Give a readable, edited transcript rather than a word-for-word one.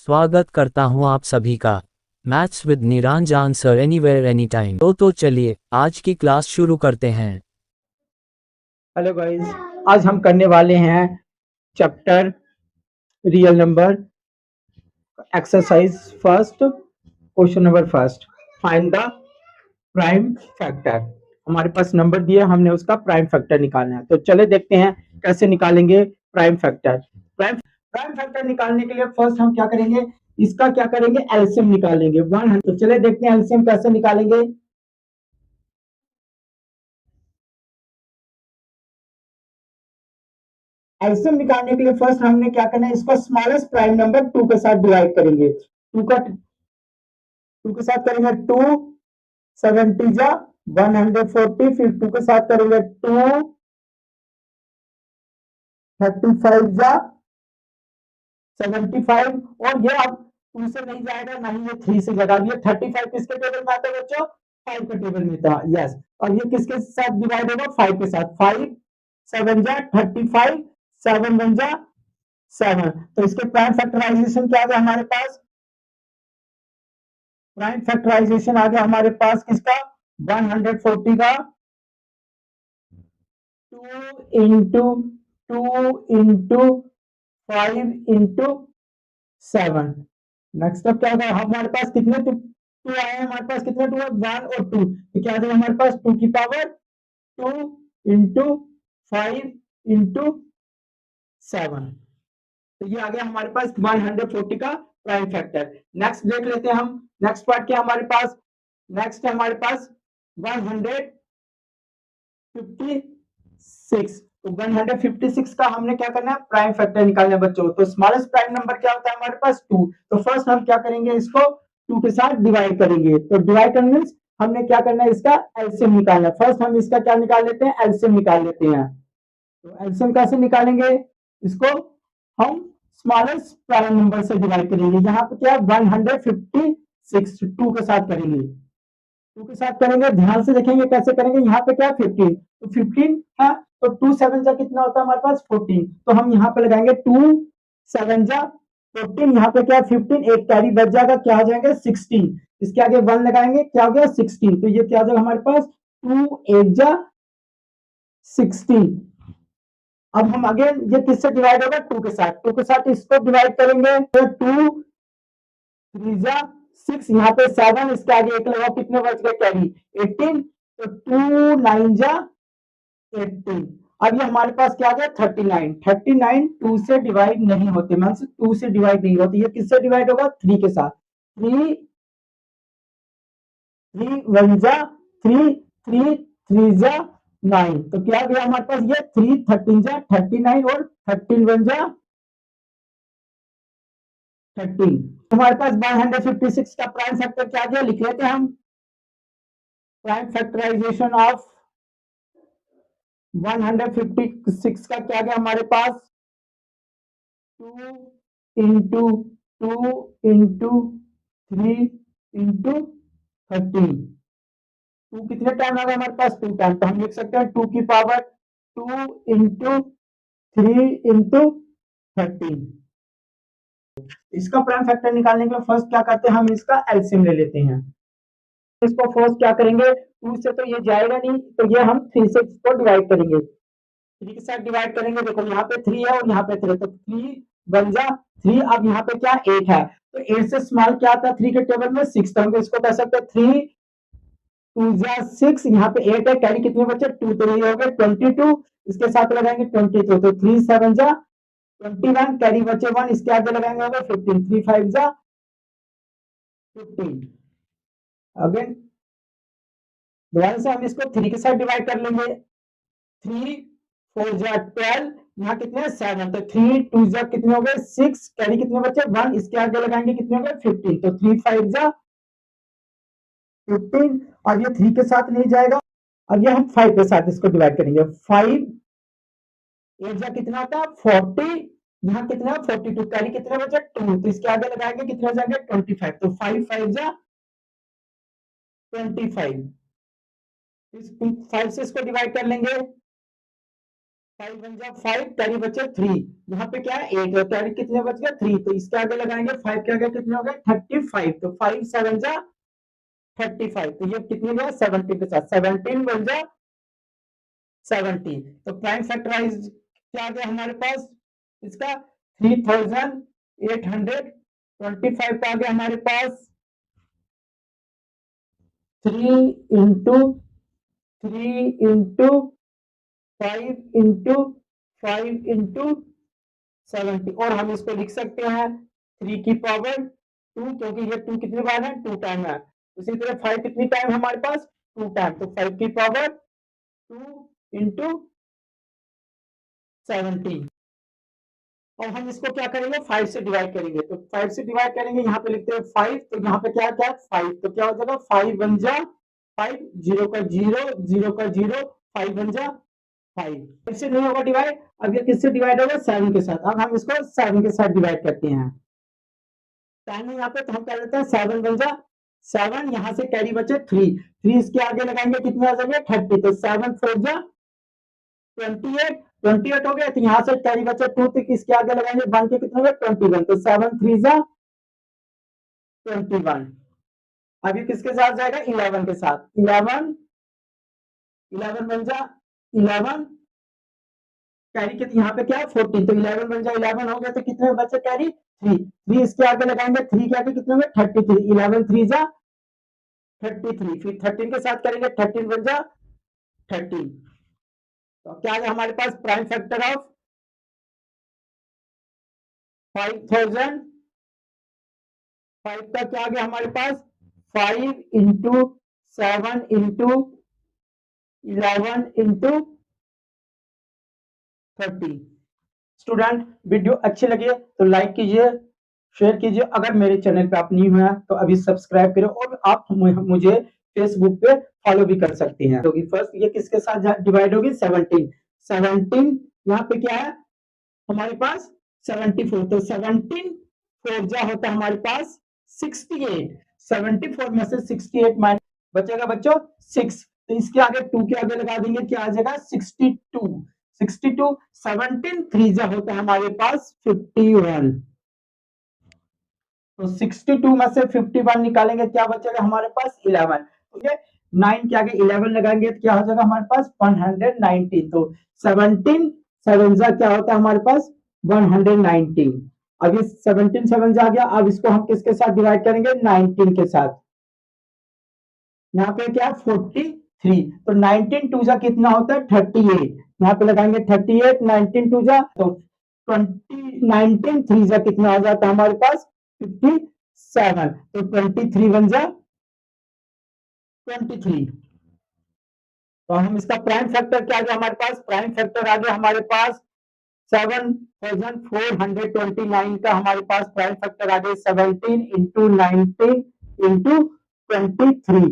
स्वागत करता हूं आप सभी का maths with Niranjan answer anywhere any time. तो चलिए आज की क्लास शुरू करते हैं। हेलो गाइस, आज हम करने वाले हैं chapter real number exercise first. Question number first, find the prime factor. हमारे पास नंबर दिया, हमने उसका प्राइम फैक्टर निकालना है। तो चले देखते हैं कैसे निकालेंगे प्राइम फैक्टर। प्राइम फैक्टर निकालने के लिए फर्स्ट हम क्या करेंगे, इसका क्या करेंगे, एलसीएम निकालेंगे 100। तो चले देखते हैं एलसीएम कैसे निकालेंगे। एलसीएम निकालने के लिए फर्स्ट हमने क्या करना है, इसको स्मॉलेस्ट प्राइम नंबर 2 के साथ डिवाइड करेंगे। 2 के साथ करेंगे 2 70 जा 140, फिर 2 के साथ करेंगे 2 35 जा 75, और ये अब 2 से नहीं जाएगा ना ही ये 3 से लगा दिया। 35 किसके टेबल में आता है बच्चों, 5 के टेबल में था। यस, और ये किसके साथ डिवाइड होगा, 5 के साथ। 5 7 जा 35, 7 1 जा 7। तो इसके प्राइम फैक्टराइजेशन क्या आ गया हमारे पास, प्राइम फैक्टराइजेशन आ गया हमारे पास किसका, 140 का 2 इंटू 5 इंटू 7। नेक्स्ट अब क्या होगा, हमारे पास कितने टू आए हैं, हमारे पास कितने टू है, 1 और 2। तो क्या आ जाएगा हमारे पास 2 की पावर 2 इंटू 5 इंटू 7। तो ये आ गया हमारे पास 140 का प्राइम फैक्टर। नेक्स्ट देख लेते हैं हम, नेक्स्ट पार्ट क्या हमारे पास, नेक्स्ट है हमारे पास 156। तो 156 का हमने क्या करना है, प्राइम फैक्टर निकालना है बच्चों। तो स्मॉलेस्ट प्राइम नंबर क्या होता है हमारे पास, 2। तो फर्स्ट हम क्या करेंगे, इसको 2 के साथ डिवाइड करेंगे। तो डिवाइड करने मींस हमने क्या करना है, इसका एलसीएम निकालना है। फर्स्ट हम इसका क्या निकाल लेते हैं, एलसीएम निकाल लेते हैं। तो एलसीएम कैसे निकालेंगे, इसको हम स्मॉलेस्ट प्राइम नंबर से डिवाइड करेंगे। यहाँ पे क्या है 156, 2 के साथ करेंगे, 2 के साथ करेंगे। ध्यान से देखेंगे कैसे करेंगे, यहाँ पे क्या 15, तो 15 है, तो 2 7 जा कितना होता है हमारे पास 14। तो हम यहाँ पे लगाएंगे 2 7 जा 14, यहाँ पे क्या 15, एक कैरी बच जाएगा, क्या हो जाएगा 16। इसके आगे 1 लगाएंगे, क्या हो गया 16। तो ये क्या हो जाएगा हमारे पास 2 8 जा 16। अब हम आगे ये किससे डिवाइड होगा, 2 के साथ, 2 के साथ इसको डिवाइड करेंगे। तो 2 3 जा 6, यहाँ पे 7, इसके आगे एक लगाओ, कितने बच गए कैरी 18। तो 2 9 जा 18। अब ये हमारे पास क्या आ गया 39। 39 2 से डिवाइड नहीं होते, मींस 2 से डिवाइड नहीं होते। ये किससे डिवाइड होगा, 3 के साथ। 3 3 1 जा 3 3 3 जा 9। तो क्या गया हमारे पास, ये 3 13 जा 39 और 13 1 जा 13। हमारे पास 156 का प्राइम फैक्टर क्या गया, लिख लेते हैं हम। प्राइम फैक्टराइजेशन ऑफ 156 का क्या गया हमारे पास, 2 इंटू 2 इंटू 3 इंटू 13। 2 कितने टाइम आ गया हमारे पास, 2 टाइम। तो हम लिख सकते हैं 2 की पावर 2 इंटू 3 इंटू 13। इसका प्राइम फैक्टर निकालने के लिए फर्स्ट क्या करते हैं, हम इसका एलसीएम ले लेते हैं। इसको फर्स्ट क्या करेंगे, 2 से तो ये जाएगा नहीं, तो ये हम 3 से इसको डिवाइड करेंगे। 3 के साथ डिवाइड करेंगे, देखो यहाँ पे 3 है और यहाँ पे 3, तो 3 बन जा 3। अब यहाँ पे क्या 8 है, तो 8 से स्मॉल क्या आता है 3 के टेबल में 6। तो हम इसको कह सकते हैं 3 2 जा 6, यहाँ पे 8 है, कैरी कितने बचे 2, तो ये हो गए 22। इसके साथ लगाएंगे 22, तो 3 7 जा 21, कैरी बचे 1, इसके आगे लगाएंगे होगा 15, 3 5 जा 15। अगेन दोबारा से हम इसको 3 के साथ डिवाइड कर लेंगे। 3 4 जा 12, यहाँ कितने 7, तो 3 2 जा कितने हो गए 6, कैरी कितने बचे 1, इसके आगे लगाएंगे कितने हो गए 15, तो 3 5 जा 15। और ये 3 के साथ नहीं जाएगा, अब ये हम 5 के साथ इसको डिवाइड करेंगे। 5 8 जा कितना होता है 40, यहाँ कितना 42, कैरी कितने बचे 2, तो इसके आगे लगाएंगे कितने हो जाएंगे 25, तो 5 5 जा 25। इस 5 से इसको डिवाइड कर लेंगे। 5 वन जा 5, कैरी बचे 3, यहाँ पे क्या है 8 और कैरी कितने बच गए 3, तो इसके आगे लगाएंगे 5 के आगे कितने हो गए 35, तो 5 7 जा 35, तो ये कितने गया 17 के साथ 17 बन जा 70, तो प्राइम फैक्टराइज क्या आ गया हमारे पास इसका 3825 का आ गया हमारे पास 3 into 5 into 70, और हम इसको लिख सकते हैं 3 की पावर 2, क्योंकि ये 2 कितनी बार है 2 टाइम है, उसी तरह 5 कितनी टाइम हमारे पास 2 टाइम, तो 5 की पावर 2 into 70, और हम इसको क्या करेंगे 5 से डिवाइड करेंगे, तो 5 से डिवाइड करेंगे, यहाँ पे लिखते हैं 5, तो यहाँ पे क्या क्या 5, तो क्या हो जाएगा 5 वन जा 5, 0 का 0, 0 का 0, 5 वन जा 5, इससे नहीं होगा डिवाइड, अब ये किससे डिवाइड होगा 7 के साथ, अब हम इसको 7 के साथ डिवाइड करते हैं, 10 है यहाँ पे, तो हम कर लेते हैं 7 वन जा 7, यहाँ से कैरी बचे 3, 3 इसके आगे लगाएंगे कितने आ जाएंगे 30, तो 7 4 जा 28 हो गया, तो यहाँ से कैरी बचा 2, तो किसके आगे लगाएंगे 1 के कितने हुए 21, तो 7 3 जा 21, अभी किसके साथ जाएगा 11 के साथ, 11 बन जा 11, कैरी के यहाँ पे क्या है 14, तो 11 बन जा 11 हो गया, तो कितने बचे कैरी 3, 3 इसके आगे लगाएंगे 3 के आगे कितने हुए 33, 11 3 जा 33, फिर 13 के साथ करेंगे 13 बन जा 13, तो क्या है हमारे पास प्राइम फैक्टर ऑफ 5000, 5 का क्या आ गया हमारे पास 5 into 7 into 11 into 30, student video अच्छी लगी तो लाइक कीजिए, शेयर कीजिए, अगर मेरे चैनल पे आप न्यू हैं तो अभी सब्सक्राइब करें, और आप मुझे फेसबुक पे फॉलो भी कर सकते हैं, क्योंकि फर्स्ट ये किसके साथ डिवाइड होगी 17, यहाँ पे क्या है हमारे पास 74, तो 17 4 जा होता है हमारे पास 68, 74 में से 68 माइनस बचेगा बच्चों 6, तो इसके आगे 2 के आगे लगा देंगे, क्या आ जाएगा 62, 17 3 जा होता है हमारे पास 51, तो 62 में से 51 निकालेंगे, क्या बचेगा हमारे पास 11, तो ये 9 के आगे 11 लगाएंगे, तो क्या हो जाएगा हमारे पास 119, तो 17 7 जा क्या होता है हमारे पास 119, अब ये 17 7 जा गया, अब इसको हम किसके साथ डिवाइड करेंगे 19 के साथ, यहाँ पे क्या 43, तो 19 2 जा कितना होता है 38, यहाँ पे लगाएंगे 38, 19 2 जा तो 19 3 जा कितना आ जाता है हमारे पास 57, तो 23 वन जा 23, तो हम इसका प्राइम फैक्टर क्या आ गया हमारे पास, प्राइम फैक्टर आ गया हमारे पास 7429 का हमारे पास प्राइम फैक्टर आ गया 17 into 19 into 23,